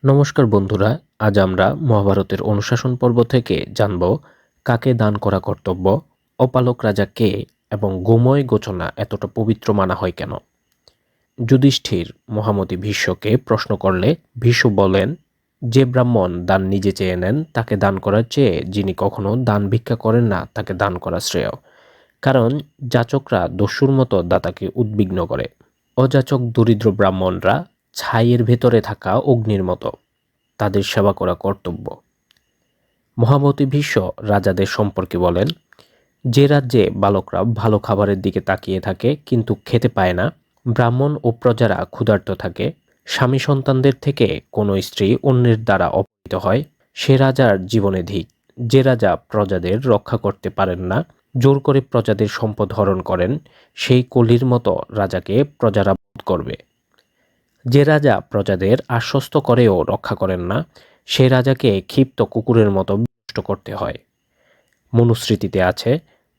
নমস্কার বন্ধুরা, আজ আমরা মহাভারতের অনুশাসন পর্ব থেকে জানব কাকে দান করা কর্তব্য, অপালক রাজা কে এবং গোময় গোচনা এতটা পবিত্র মানা হয় কেন। যুধিষ্ঠির মহামতি ভীষ্মকে প্রশ্ন করলে ভীষ্ম বলেন, যে ব্রাহ্মণ দান নিজে চেয়ে নেন তাকে দান করার চেয়ে যিনি কখনো দান ভিক্ষা করেন না তাকে দান করা শ্রেয়। কারণ যাচকরা দস্যুর মতো দাতাকে উদ্বিগ্ন করে। অযাচক দরিদ্র ব্রাহ্মণরা ছাইয়ের ভেতরে থাকা অগ্নির মতো, তাদের সেবা করা কর্তব্য। মহামতি ভীষ্ম রাজাদের সম্পর্কে বলেন, যে রাজ্যে বালকরা ভালো খাবারের দিকে তাকিয়ে থাকে কিন্তু খেতে পায় না, ব্রাহ্মণ ও প্রজারা ক্ষুধার্ত থাকে, স্বামী সন্তানদের থেকে কোনো স্ত্রী অন্যের দ্বারা অপহৃত হয়, সে রাজার জীবনে ধিক। যে রাজা প্রজাদের রক্ষা করতে পারেন না, জোর করে প্রজাদের সম্পদ হরণ করেন, সেই কলির মতো রাজাকে প্রজারা বধ করবে। যে রাজা প্রজাদের আশ্বস্ত করেও রক্ষা করেন না, সে রাজাকে ক্ষিপ্ত কুকুরের মতো বিনষ্ট করতে হয়। মনুস্মৃতিতে আছে,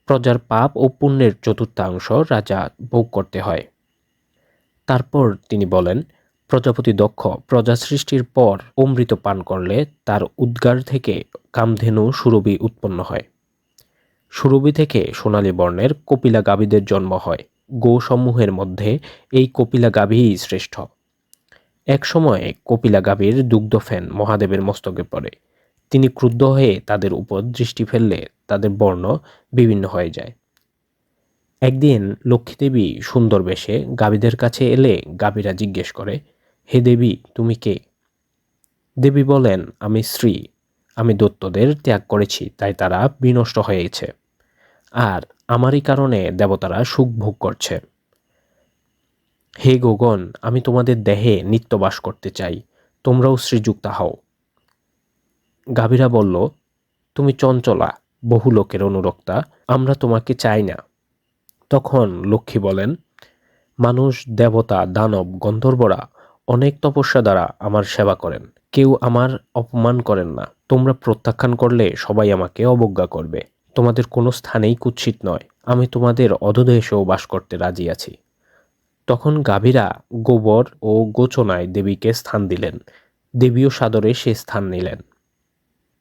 প্রজার পাপ ও পুণ্যের চতুর্থাংশ রাজা ভোগ করতে হয়। তারপর তিনি বলেন, প্রজাপতি দক্ষ প্রজা সৃষ্টির পর অমৃত পান করলে তার উদ্গার থেকে কামধেনু সুরভি উৎপন্ন হয়। সুরভি থেকে সোনালী বর্ণের কপিলা গাভীদের জন্ম হয়। গোসমূহের মধ্যে এই কপিলা গাভীই শ্রেষ্ঠ। এক সময়ে কপিলা গাভীর দুগ্ধফেন মহাদেবের মস্তকে পড়ে। তিনি ক্রুদ্ধ হয়ে তাদের উপর দৃষ্টি ফেললে তাদের বর্ণ বিভিন্ন হয়ে যায়। একদিন লক্ষ্মীদেবী সুন্দর বেশে গাভীদের কাছে এলে গাভীরা জিজ্ঞেস করে, হে দেবী, তুমি কে? দেবী বলেন, আমি শ্রী। আমি দৈত্যদের ত্যাগ করেছি, তাই তারা বিনষ্ট হয়েছে, আর আমারই কারণে দেবতারা সুখ ভোগ করছে। হে গগন, আমি তোমাদের দেহে নিত্য বাস করতে চাই, তোমরাও শ্রীযুক্তা হও। গাভীরা বলল, তুমি চঞ্চলা, বহু লোকের অনুরক্তা, আমরা তোমাকে চাই না। তখন লক্ষ্মী বলেন, মানুষ, দেবতা, দানব, গন্ধর্বরা অনেক তপস্যা দ্বারা আমার সেবা করেন, কেউ আমার অপমান করেন না। তোমরা প্রত্যাখ্যান করলে সবাই আমাকে অবজ্ঞা করবে। তোমাদের কোনো স্থানেই কুৎসিত নয়, আমি তোমাদের অধদেশেও বাস করতে রাজি আছি। তখন গাভীরা গোবর ও গোচনায় দেবীকে স্থান দিলেন। দেবীও সাদরে সে স্থান নিলেন।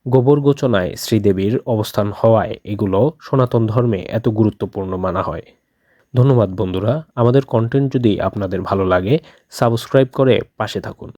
গোবর গোচনায় শ্রীদেবীর অবস্থান হওয়ায় এগুলো সনাতন ধর্মে এত গুরুত্বপূর্ণ মানা হয়। ধন্যবাদ বন্ধুরা, আমাদের কন্টেন্ট যদি আপনাদের ভালো লাগে সাবস্ক্রাইব করে পাশে থাকুন।